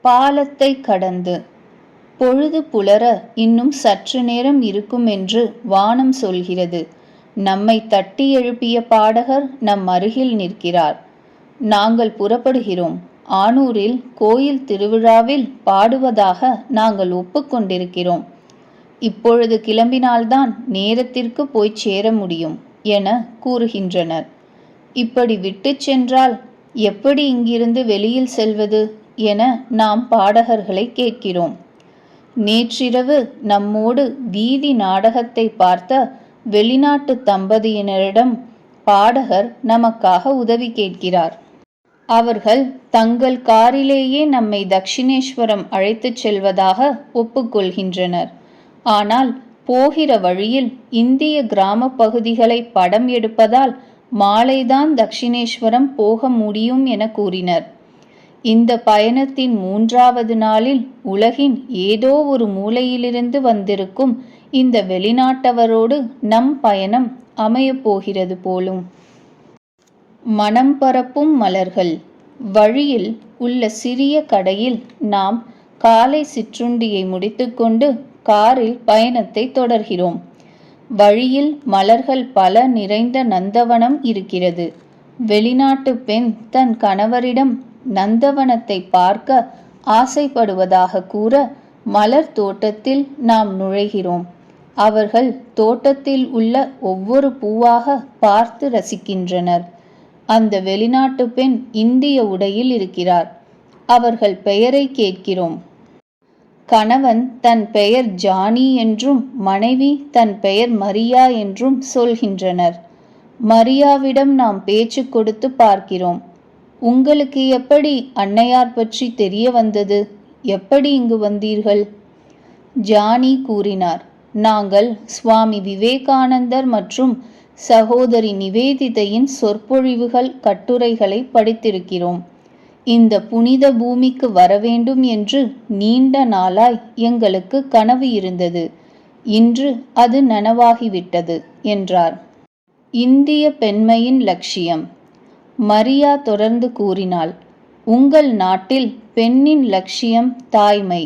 பாலத்தை கடந்து. பொழுது புலர இன்னும் சற்று நேரம் இருக்கும் என்று வானம் சொல்கிறது. நம்மை தட்டி எழுப்பிய பாடகர் நம் அருகில் நிற்கிறார். நாங்கள் புறப்படுகிறோம். ஆனூரில் கோயில் திருவிழாவில் பாடுவதாக நாங்கள் ஒப்புக்கொண்டிருக்கிறோம். இப்பொழுது கிளம்பினால்தான் நேரத்திற்கு போய் சேர முடியும் என கூறுகின்றனர். இப்படி விட்டு சென்றால் எப்படி இங்கிருந்து வெளியில் செல்வது என நாம் பாடகர்களை கேட்கிறோம். நேற்றிரவு நம்மோடு வீதி நாடகத்தை பார்த்த வெளிநாட்டு தம்பதியினரிடம் பாடகர் நமக்காக உதவி கேட்கிறார். அவர்கள் தங்கள் காரிலேயே நம்மை தட்சிணேஸ்வரம் அழைத்துச் செல்வதாக ஒப்புக்கொள்கின்றனர். ஆனால் போகிற வழியில் இந்திய கிராம பகுதிகளை படம் எடுப்பதால் மாலைதான் தட்சிணேஸ்வரம் போக முடியும் என கூறினர். இந்த பயணத்தின் 3வது நாளில் உலகின் ஏதோ ஒரு மூலையிலிருந்து வந்திருக்கும் இந்த வெளிநாட்டவரோடு நம் பயணம் அமையப்போகிறது போலும். மனம் பரப்பும் மலர்கள். வழியில் உள்ள சிறிய கடையில் நாம் காலை சிற்றுண்டியை முடித்துக்கொண்டு காரில் பயணத்தை தொடர்கிறோம். வழியில் மலர்கள் பல நிறைந்த நந்தவனம் இருக்கிறது. வெளிநாட்டு பெண் தன் கணவரிடம் நந்தவனத்தை பார்க்க ஆசைப்படுவதாக கூற மலர் தோட்டத்தில் நாம் நுழைகிறோம். அவர்கள் தோட்டத்தில் உள்ள ஒவ்வொரு பூவாக பார்த்து ரசிக்கின்றனர். அந்த வெளிநாட்டு பெண் இந்திய உடையில் இருக்கிறார். அவர்கள் பெயரை கேட்கிறோம். கணவன் தன் பெயர் ஜானி என்றும் மனைவி தன் பெயர் மரியா என்றும் சொல்கின்றனர். மரியாவிடம் நாம் பேச்சு கொடுத்து பார்க்கிறோம். உங்களுக்கு எப்படி அன்னையார் பற்றி தெரிய வந்தது? எப்படி இங்கு வந்தீர்கள்? ஜானி கூறினார், நாங்கள் சுவாமி விவேகானந்தர் மற்றும் சகோதரி நிவேதிதையின் சொற்பொழிவுகள் கட்டுரைகளை படித்திருக்கிறோம். இந்த புனித பூமிக்கு வரவேண்டும் என்று நீண்ட நாளாய் எங்களுக்கு கனவு இருந்தது. இன்று அது நனவாகிவிட்டது என்றார். இந்திய பெண்மையின் லட்சியம். மரியா தொடர்ந்து கூறினாள், உங்கள் நாட்டில் பெண்ணின் லட்சியம் தாய்மை.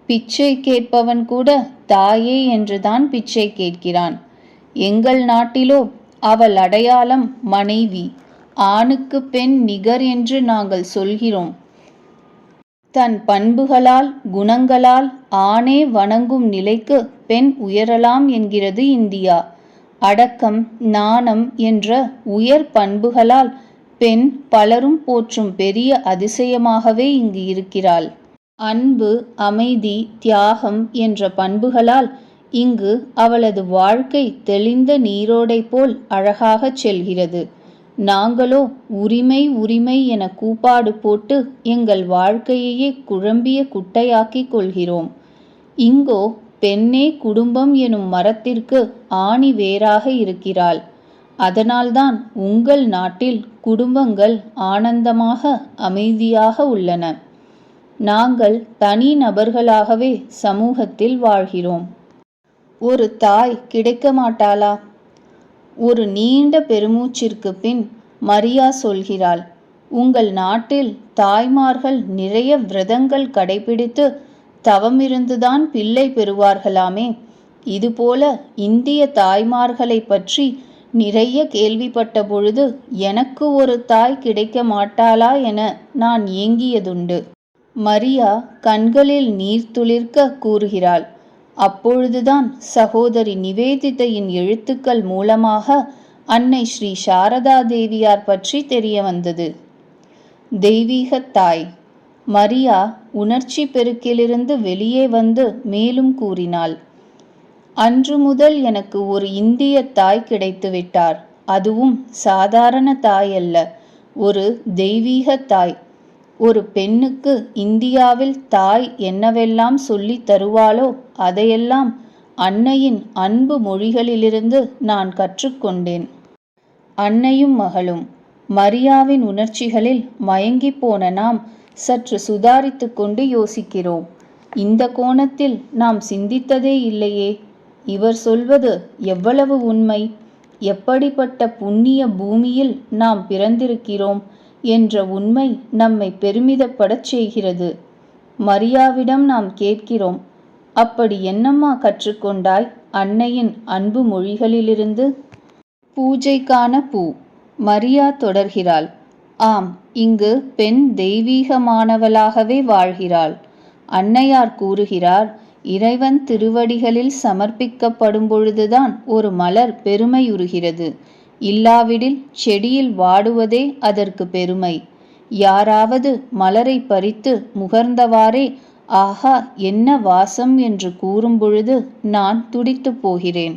பிச்சை கேட்பவன் கூட தாயே என்றுதான் பிச்சை கேட்கிறான். எங்கள் நாட்டிலோ அவள் அடையாளம் மனைவி. ஆணுக்கு பெண் நிகர் என்று நாங்கள் சொல்கிறோம். தன் பண்புகளால் குணங்களால் ஆணே வணங்கும் நிலைக்கு பெண் உயரலாம் என்கிறது இந்தியா. அடக்கம் நாணம் என்ற உயர் பண்புகளால் பெண் பலரும் போற்றும் பெரிய அதிசயமாகவே இங்கு இருக்கிறாள். அன்பு அமைதி தியாகம் என்ற பண்புகளால் இங்கு அவளது வாழ்க்கை தெளிந்த நீரோடை போல் அழகாகச் செல்கிறது. நாங்களோ உரிமை உரிமை என கூப்பாடு போட்டு எங்கள் வாழ்க்கையையே குழம்பிய குட்டையாக்கிக் கொள்கிறோம். இங்கோ பெண்ணே குடும்பம் எனும் மரத்திற்கு ஆணி வேராக இருக்கிறாள். அதனால்தான் உங்கள் நாட்டில் குடும்பங்கள் ஆனந்தமாக அமைதியாக உள்ளன. நாங்கள் தனி நபர்களாகவே சமூகத்தில் வாழ்கிறோம். ஒரு தாய் கிடைக்க மாட்டாளா? ஒரு நீண்ட பெருமூச்சிற்கு பின் மரியா சொல்கிறாள், உங்கள் நாட்டில் தாய்மார்கள் நிறைய விரதங்கள் கடைபிடித்து தவமிருந்துதான் பிள்ளை பெறுவார்களாமே. இதுபோல இந்திய தாய்மார்களை பற்றி நிறைய கேள்விப்பட்ட பொழுது எனக்கு ஒரு தாய் கிடைக்க மாட்டாளா என நான் ஏங்கியதுண்டு. மரியா கண்களில் நீர் துளிர்க்க கூறுகிறாள். அப்பொழுதுதான் சகோதரி நிவேதிதையின் எழுத்துக்கள் மூலமாக அன்னை ஸ்ரீ சாரதா தேவியார் பற்றி தெரிய வந்தது. தெய்வீக தாய். மரியா உணர்ச்சி பெருக்கிலிருந்து வெளியே வந்து மேலும் கூறினாள், அன்று முதல் எனக்கு ஒரு இந்திய தாய் கிடைத்து விட்டார். அதுவும் சாதாரண தாய் அல்ல, ஒரு தெய்வீக தாய். ஒரு பெண்ணுக்கு இந்தியாவில் தாய் என்னவெல்லாம் சொல்லி தருவாளோ அதையெல்லாம் அன்னையின் அன்பு மொழிகளிலிருந்து நான் கற்றுக்கொண்டேன். அன்னையும் மகளும். மரியாவின் உணர்ச்சிகளில் மயங்கி போன நாம் சற்று சுதாரித்து கொண்டு யோசிக்கிறோம். இந்த கோணத்தில் நாம் சிந்தித்ததே இல்லையே. இவர் சொல்வது எவ்வளவு உண்மை! எப்படிப்பட்ட புண்ணிய பூமியில் நாம் பிறந்திருக்கிறோம் என்ற உண்மை நம்மை பெருமிதப்படச் செய்கிறது. மரியாவிடம் நாம் கேட்கிறோம், அப்படி என்னம்மா கற்றுக்கொண்டாய் அன்னையின் அன்பு மொழிகளிலிருந்து? பூஜைக்கான பூ. மரியா தொடர்கிறாள், ஆம், இங்கு பெண் தெய்வீகமானவளாகவே வாழ்கிறாள். அன்னையார் கூறுகிறார், இறைவன் திருவடிகளில் சமர்ப்பிக்கப்படும் பொழுதுதான் ஒரு மலர் பெருமையுறுகிறது. இல்லாவிடில் செடியில் வாடுவதே அதற்கு பெருமை. யாராவது மலரை பறித்து முகர்ந்தவாறே ஆஹா என்ன வாசம் என்று கூறும் பொழுது நான் துடித்துப் போகிறேன்.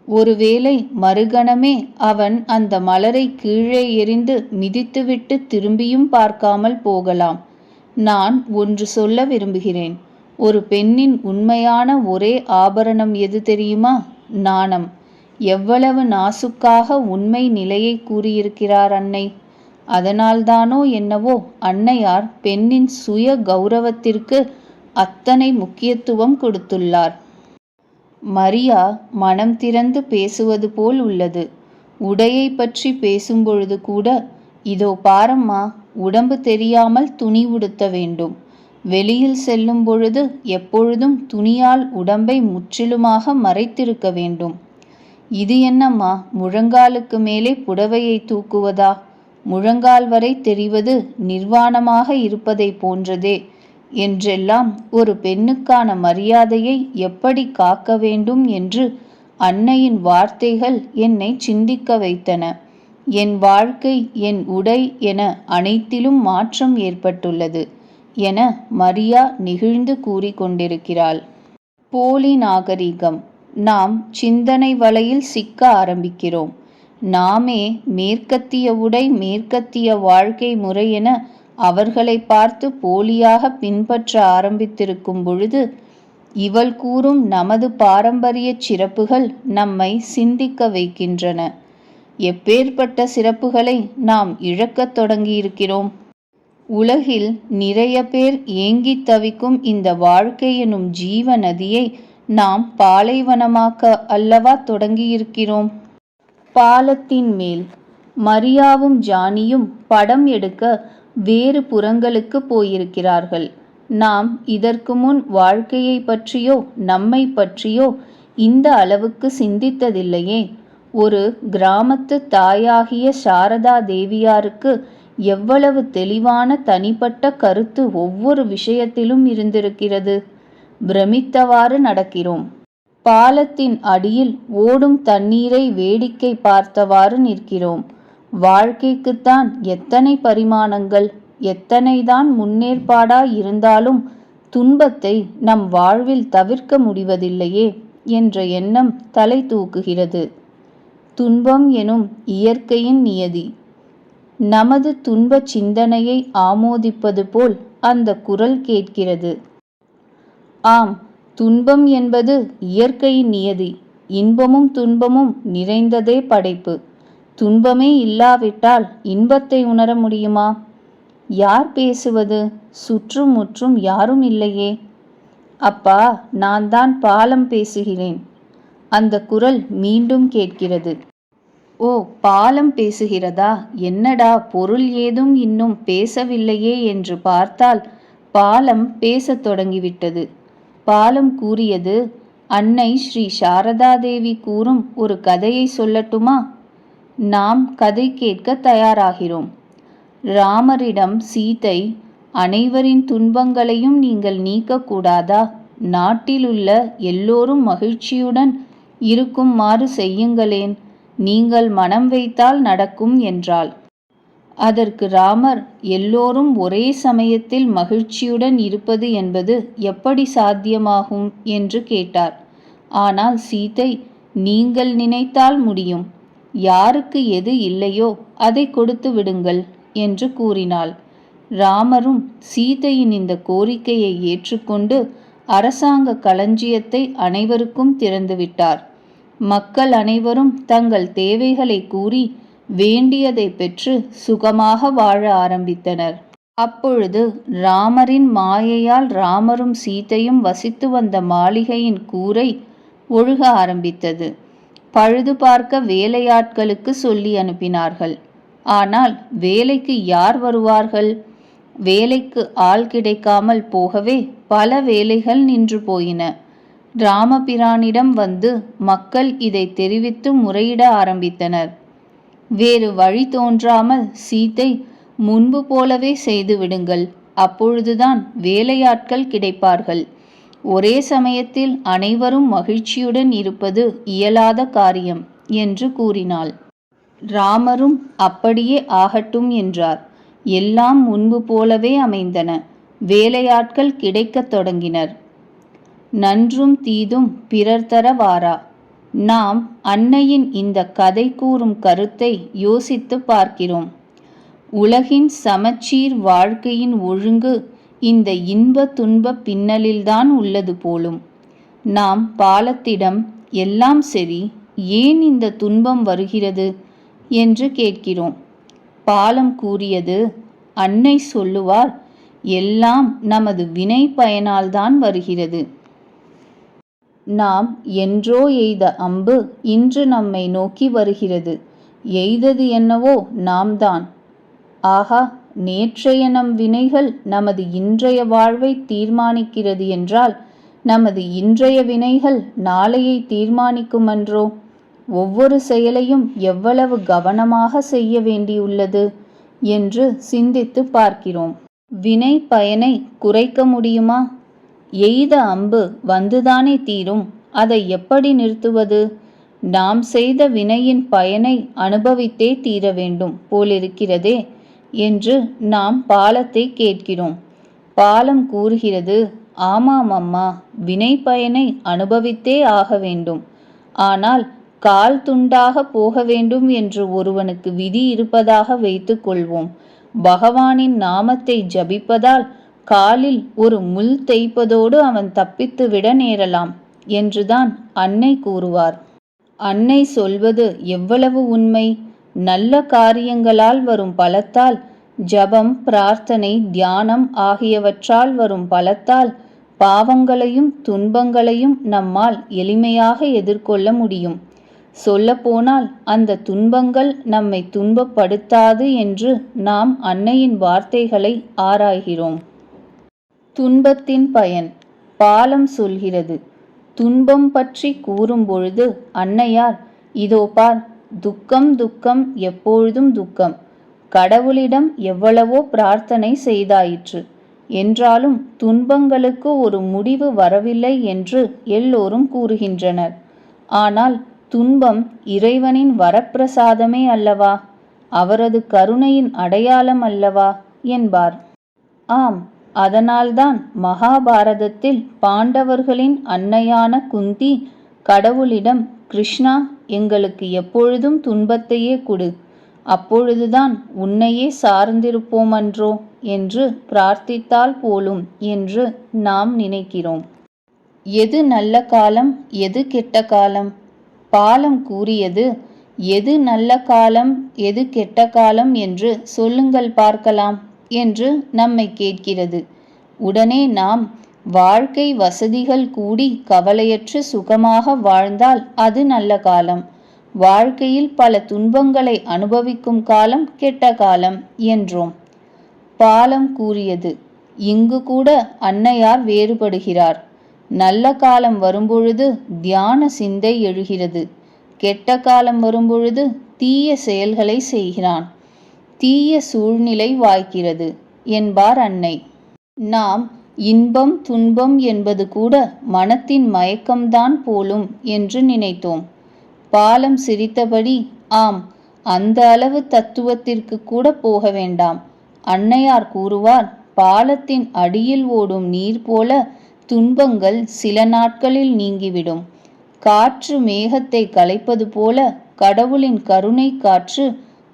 ஒருவேளை மறுகணமே அவன் அந்த மலரை கீழே எறிந்து மிதித்துவிட்டு திரும்பியும் பார்க்காமல் போகலாம். நான் ஒன்று சொல்ல விரும்புகிறேன். ஒரு பெண்ணின் உண்மையான ஒரே ஆபரணம் எது தெரியுமா? நாணம். எவ்வளவு நாசுக்காக உண்மை நிலையை கூறியிருக்கிறார் அன்னை. அதனால்தானோ என்னவோ அன்னையார் பெண்ணின் சுய கௌரவத்திற்கு அத்தனை முக்கியத்துவம் கொடுத்துள்ளார். மரியா மனம் திறந்து பேசுவது போல் உள்ளது. உடையை பற்றி பேசும்பொழுது கூட, இதோ பாரம்மா, உடம்பு தெரியாமல் துணி உடுத்த வேண்டும். வெளியில் செல்லும் பொழுது எப்பொழுதும் துணியால் உடம்பை முற்றிலுமாக மறைத்திருக்க வேண்டும். இது என்னம்மா, முழங்காலுக்கு மேலே புடவையை தூக்குவதா? முழங்கால் வரை தெரிவது நிர்வாணமாக இருப்பதை போன்றதே என்றெல்லாம் ஒரு பெண்ணுக்கான மரியாதையை எப்படி காக்க வேண்டும் என்று அன்னையின் வார்த்தைகள் என்னை சிந்திக்க வைத்தன. என் வாழ்க்கை, என் உடை என அனைத்திலும் மாற்றம் ஏற்பட்டுள்ளது என மரியா நெகிழ்ந்து கூறிக்கொண்டிருக்கிறாள். போலி நாகரிகம். நாம் சிந்தனை வலையில் சிக்க ஆரம்பிக்கிறோம். நாமே மேற்கத்திய உடை, மேற்கத்திய வாழ்க்கை முறை என அவர்களை பார்த்து போலியாக பின்பற்ற ஆரம்பித்திருக்கும் பொழுது, இவள் கூறும் நமது பாரம்பரிய சிறப்புகள் நம்மை சிந்திக்க வைக்கின்றன. எப்பேற்பட்ட சிறப்புகளை நாம் இழக்கத் தொடங்கியிருக்கிறோம். உலகில் நிறைய பேர் ஏங்கித் தவிக்கும் இந்த வாழ்க்கை எனும் ஜீவ நதியை நாம் பாலைவனமாக்க அல்லவா தொடங்கியிருக்கிறோம். பாலத்தின் மேல் மரியாவும் ஜானியும் படம் எடுக்க வேறு புறங்களுக்கு போயிருக்கிறார்கள். நாம் இதற்கு முன் வாழ்க்கையை பற்றியோ நம்மை பற்றியோ இந்த அளவுக்கு சிந்தித்ததில்லையே. ஒரு கிராமத்து தாயாகிய சாரதா தேவியாருக்கு எவ்வளவு தெளிவான தனிப்பட்ட கருத்து ஒவ்வொரு விஷயத்திலும் இருந்திருக்கிறது. பிரமித்தவாறு நடக்கிறோம். பாலத்தின் அடியில் ஓடும் தண்ணீரை வேடிக்கை பார்த்தவாறு நிற்கிறோம். வாழ்க்கைக்குத்தான் எத்தனை பரிமாணங்கள், எத்தனைதான் முன்னேற்பாடாய் இருந்தாலும் துன்பத்தை நம் வாழ்வில் தவிர்க்க முடிவதில்லையே என்ற எண்ணம் தலை தூக்குகிறது. துன்பம் எனும் இயற்கையின் நியதி. நமது துன்ப சிந்தனையை ஆமோதிப்பது போல் அந்த குரல் கேட்கிறது. ஆம், துன்பம் என்பது இயற்கையின் நியதி. இன்பமும் துன்பமும் நிறைந்ததே படைப்பு. துன்பமே இல்லாவிட்டால் இன்பத்தை உணர முடியுமா? யார் பேசுவது? சுற்றும் முற்றும் யாரும் இல்லையே. அப்பா, நான் தான் பாலம் பேசுகிறேன். அந்த குரல் மீண்டும் கேட்கிறது. ஓ, பாலம் பேசுகிறதா? என்னடா, பொருள் ஏதும் இன்னும் பேசவில்லையே என்று பார்த்தால் பாலம் பேசத் தொடங்கிவிட்டது. பாலம் கூறியது, அன்னை ஸ்ரீ சாரதாதேவி கூறும் ஒரு கதையை சொல்லட்டுமா? நாம் கதை கேட்க தயாராகிறோம். ராமரிடம் சீதை, அனைவரின் துன்பங்களையும் நீங்கள் நீக்கக்கூடாதா? நாட்டிலுள்ள எல்லோரும் மகிழ்ச்சியுடன் இருக்குமாறு செய்யுங்களேன். நீங்கள் மனம் வைத்தால் நடக்கும் என்றாள். அதற்கு ராமர், எல்லோரும் ஒரே சமயத்தில் மகிழ்ச்சியுடன் இருப்பது என்பது எப்படி சாத்தியமாகும் என்று கேட்டார். ஆனால் சீதை, நீங்கள் நினைத்தால் முடியும். யாருக்கு எது இல்லையோ அதை கொடுத்து விடுங்கள் என்று கூறினாள். ராமரும் சீதையின் இந்த கோரிக்கையை ஏற்றுக்கொண்டு அரசாங்க களஞ்சியத்தை அனைவருக்கும் திறந்துவிட்டார். மக்கள் அனைவரும் தங்கள் தேவைகளை கூறி வேண்டியதை பெற்று சுகமாக வாழ ஆரம்பித்தனர். அப்பொழுது ராமரின் மாயையால் ராமரும் சீதையும் வசித்து வந்த மாளிகையின் கூரை ஒழுக ஆரம்பித்தது. பழுது பார்க்க வேலையாட்களுக்கு சொல்லி அனுப்பினார்கள். ஆனால் வேலைக்கு யார் வருவார்கள்? வேலைக்கு ஆள் கிடைக்காமல் போகவே பல வேலைகள் நின்று போயின. ராமபிரானிடம் வந்து மக்கள் இதை தெரிவித்து முறையிட ஆரம்பித்தனர். வேறு வழி தோன்றாமல் சீத்தை, முன்பு போலவே செய்து விடுங்கள், அப்பொழுதுதான் வேலையாட்கள் கிடைப்பார்கள். ஒரே சமயத்தில் அனைவரும் மகிழ்ச்சியுடன் இருப்பது இயலாத காரியம் என்று கூறினாள். ராமரும் அப்படியே ஆகட்டும் என்றார். எல்லாம் முன்பு போலவே அமைந்தன. வேலையாட்கள் கிடைக்கத் தொடங்கினர். நன்றும் தீதும் பிறர் தர வாரா. நாம் அன்னையின் இந்த கதை கூறும் கருத்தை யோசித்து பார்க்கிறோம். உலகின் சமச்சீர் வாழ்க்கையின் ஒழுங்கு இந்த இன்ப துன்ப பின்னலில்தான் உள்ளது போலும். நாம் பாலத்திடம் எல்லாம் சரி, ஏன் இந்த துன்பம் வருகிறது என்று கேட்கிறோம். பாலம் கூறியது, அன்னை சொல்லுவார், எல்லாம் நமது வினை பயனால்தான் வருகிறது. நாம் என்றோ எய்த அம்பு இன்று நம்மை நோக்கி வருகிறது. எய்தது என்னவோ நாம்தான். ஆகா, நேற்றைய நம் வினைகள் நமது இன்றைய வாழ்வை தீர்மானிக்கிறது என்றால் நமது இன்றைய வினைகள் நாளையை தீர்மானிக்குமன்றோ? ஒவ்வொரு செயலையும் எவ்வளவு கவனமாக செய்ய வேண்டியுள்ளது என்று சிந்தித்து பார்க்கிறோம். வினை பயனை குறைக்க முடியுமா? எய்த அம்பு வந்துதானே தீரும். அதை எப்படி நிறுத்துவது? நாம் செய்த வினையின் பயனை அனுபவித்தே தீர வேண்டும் போலிருக்கிறதே என்று நாம் பாலத்தை கேட்கிறோம். பாலம் கூறுகிறது, ஆமாம் அம்மா, வினை பயனை அனுபவித்தே ஆக வேண்டும். ஆனால் கால் துண்டாக போக வேண்டும் என்று ஒருவனுக்கு விதி இருப்பதாக வைத்து கொள்வோம். பகவானின் நாமத்தை ஜபிப்பதால் காலில் ஒரு முள் தேய்ப்பதோடு அவன் தப்பித்து விட நேரலாம் என்றுதான் அன்னை கூறுவார். அன்னை சொல்வது எவ்வளவு உண்மை! நல்ல காரியங்களால் வரும் பலத்தால், ஜபம், பிரார்த்தனை, தியானம் ஆகியவற்றால் வரும் பலத்தால் பாவங்களையும் துன்பங்களையும் நம்மால் எளிமையாக எதிர்கொள்ள முடியும். சொல்லப்போனால் அந்த துன்பங்கள் நம்மை துன்பப்படுத்தாது என்று நாம் அன்னையின் வார்த்தைகளை ஆராய்கிறோம். துன்பத்தின் பயன் பாலம் சொல்கிறது. துன்பம் பற்றி கூறும்பொழுது அன்னையார், இதோ பார், துக்கம் துக்கம், எப்பொழுதும் துக்கம். கடவுளிடம் எவ்வளவோ பிரார்த்தனை செய்தாயிற்று. என்றாலும் துன்பங்களுக்கு ஒரு முடிவு வரவில்லை என்று எல்லோரும் கூறுகின்றனர். ஆனால் துன்பம் இறைவனின் வரப்பிரசாதமே அல்லவா? அவரது கருணையின் அடையாளம் அல்லவா என்பார். ஆம், அதனால்தான் மகாபாரதத்தில் பாண்டவர்களின் அன்னையான குந்தி கடவுளிடம், கிருஷ்ணா, எங்களுக்கு எப்பொழுதும் துன்பத்தையே கொடு, அப்பொழுதுதான் உன்னையே சார்ந்திருப்போமன்றோ என்று பிரார்த்தித்தால் போலும் என்று நாம் நினைக்கிறோம். எது நல்ல காலம், எது கெட்ட காலம்? பாலம் கூறியது, எது நல்ல காலம், எது கெட்ட காலம் என்று சொல்லுங்கள் பார்க்கலாம் என்று நம்மை கேட்கிறது. உடனே நாம், வாழ்க்கை வசதிகள் கூடி கவலையற்று சுகமாக வாழ்ந்தால் அது நல்ல காலம், வாழ்க்கையில் பல துன்பங்களை அனுபவிக்கும் காலம் கெட்ட காலம் என்றோம். பாலம் கூறியது, இங்கு கூட அன்னையார் வேறுபடுகிறார். நல்ல காலம் வரும்பொழுது தியான சிந்தை எழுகிறது. கெட்ட காலம் வரும்பொழுது தீய செயல்களை செய்கிறான். தீய சூழ்நிலை வாய்க்கிறது என்பார் அன்னை. நாம் இன்பம் துன்பம் என்பது கூட மனத்தின் மயக்கம்தான் போலும் என்று நினைத்தோம். பாலம் சிரித்தபடி, ஆம், அந்த அளவு தத்துவத்திற்கு கூட போக வேண்டாம். அன்னையார் கூறுவார், பாலத்தின் அடியில் ஓடும் நீர் போல துன்பங்கள் சில நாட்களில் நீங்கிவிடும். காற்று மேகத்தை கலைப்பது போல கடவுளின் கருணை காற்று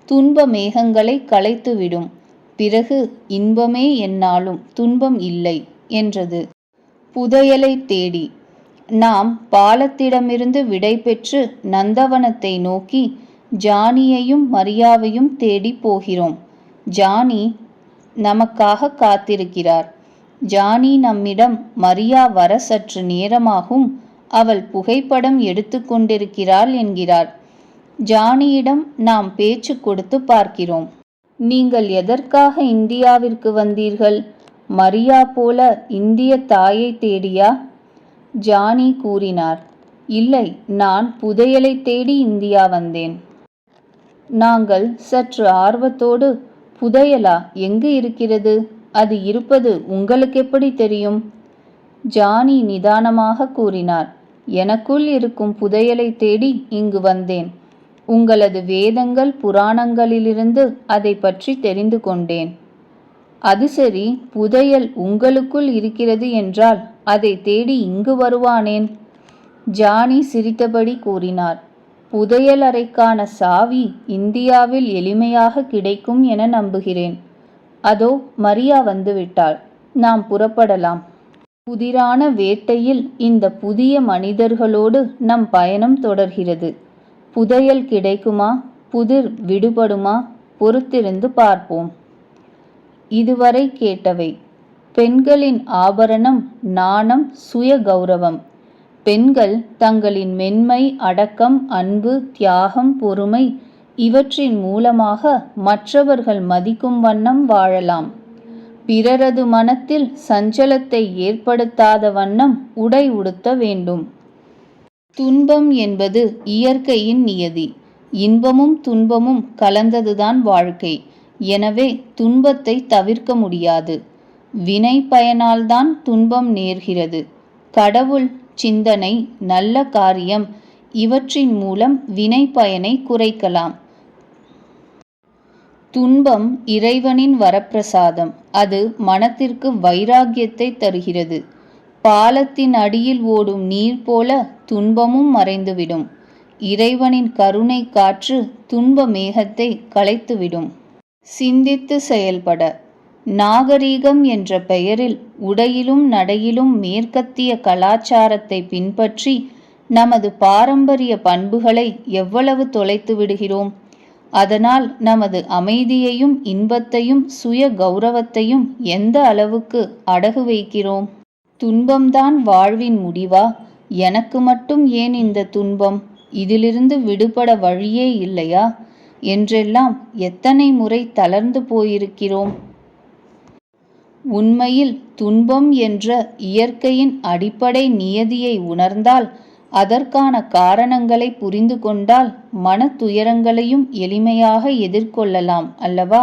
துன்ப மேகங்களை கலைத்துவிடும். பிறகு இன்பமே எந்நாளும், துன்பம் இல்லை என்றது. புதையலை தேடி நாம் பாலத்திடமிருந்து விடை பெற்று நந்தவனத்தை நோக்கி ஜானியையும் மரியாவையும் தேடி போகிறோம். ஜானி நமக்காக காத்திருக்கிறார். ஜானி நம்மிடம், மரியா வர சற்று நேரமாகும், அவள் புகைப்படம் எடுத்து கொண்டிருக்கிறாள் என்கிறார். ஜானியிடம் நாம் பேச்சு கொடுத்து பார்க்கிறோம். நீங்கள் எதற்காக இந்தியாவிற்கு வந்தீர்கள்? மரியா போல இந்திய தாயை தேடியா? ஜானி கூறினார். இல்லை, நான் புதையலை தேடி இந்தியா வந்தேன். நாங்கள் சற்று ஆர்வத்தோடு, புதையலா? எங்கு இருக்கிறது? அது இருப்பது உங்களுக்கு எப்படி தெரியும்? ஜானி நிதானமாக கூறினார். எனக்குள் இருக்கும் புதையலை தேடி இங்கு வந்தேன். உங்களது வேதங்கள் புராணங்களிலிருந்து அதை பற்றி தெரிந்து கொண்டேன். அது சரி, புதையல் உங்களுக்குள் இருக்கிறது என்றால் அதை தேடி இங்கு வருவானேன்? ஜானி சிரித்தபடி கூறினார். புதையல் அறைக்கான சாவி இந்தியாவில் எளிமையாக கிடைக்கும் என நம்புகிறேன். அதோ மரியா வந்துவிட்டாள். நாம் புறப்படலாம். புதிரான வேட்டையில் இந்த புதிய மனிதர்களோடு நம் பயணம் தொடர்கிறது. புதையல் கிடைக்குமா? புதிர் விடுபடுமா? பொறுத்திருந்து பார்ப்போம். இதுவரை கேட்டவை பெண்களின் ஆபரணம், நாணம், சுய கௌரவம். பெண்கள் தங்களின் மென்மை, அடக்கம், அன்பு, தியாகம், பொறுமை இவற்றின் மூலமாக மற்றவர்கள் மதிக்கும் வண்ணம் வாழலாம். பிறரது மனத்தில் சஞ்சலத்தை ஏற்படுத்தாத வண்ணம் உடை உடுத்த வேண்டும். துன்பம் என்பது இயற்கையின் நியதி. இன்பமும் துன்பமும் கலந்ததுதான் வாழ்க்கை. எனவே துன்பத்தை தவிர்க்க முடியாது. வினை பயனால்தான் துன்பம் நேர்கிறது. கடவுள், சிந்தனை, நல்ல காரியம் இவற்றின் மூலம் வினை பயனை குறைக்கலாம். துன்பம் இறைவனின் வரப்பிரசாதம். அது மனத்திற்கு வைராக்கியத்தை தருகிறது. பாலத்தின் அடியில் ஓடும் நீர் போல துன்பமும் மறைந்துவிடும். இறைவனின் கருணை காற்று துன்ப மேகத்தை களைத்துவிடும். சிந்தித்து செயல்பட. நாகரீகம் என்ற பெயரில் உடையிலும் நடையிலும் மேற்கத்திய கலாச்சாரத்தை பின்பற்றி நமது பாரம்பரிய பண்புகளை எவ்வளவு தொலைத்து விடுகிறோம். அதனால் நமது அமைதியையும் இன்பத்தையும் சுய கௌரவத்தையும் எந்த அளவுக்கு அடகு வைக்கிறோம்? துன்பம்தான் வாழ்வின் முடிவா? எனக்கு மட்டும் ஏன் இந்த துன்பம்? இதிலிருந்து விடுபட வழியே இல்லையா என்றெல்லாம் எத்தனை முறை தளர்ந்து போயிருக்கிறோம். உண்மையில் துன்பம் என்ற இயற்கையின் அடிப்படை நியதியை உணர்ந்தால், அதற்கான காரணங்களை புரிந்து கொண்டால் மன துயரங்களையும் எளிமையாக எதிர்கொள்ளலாம் அல்லவா?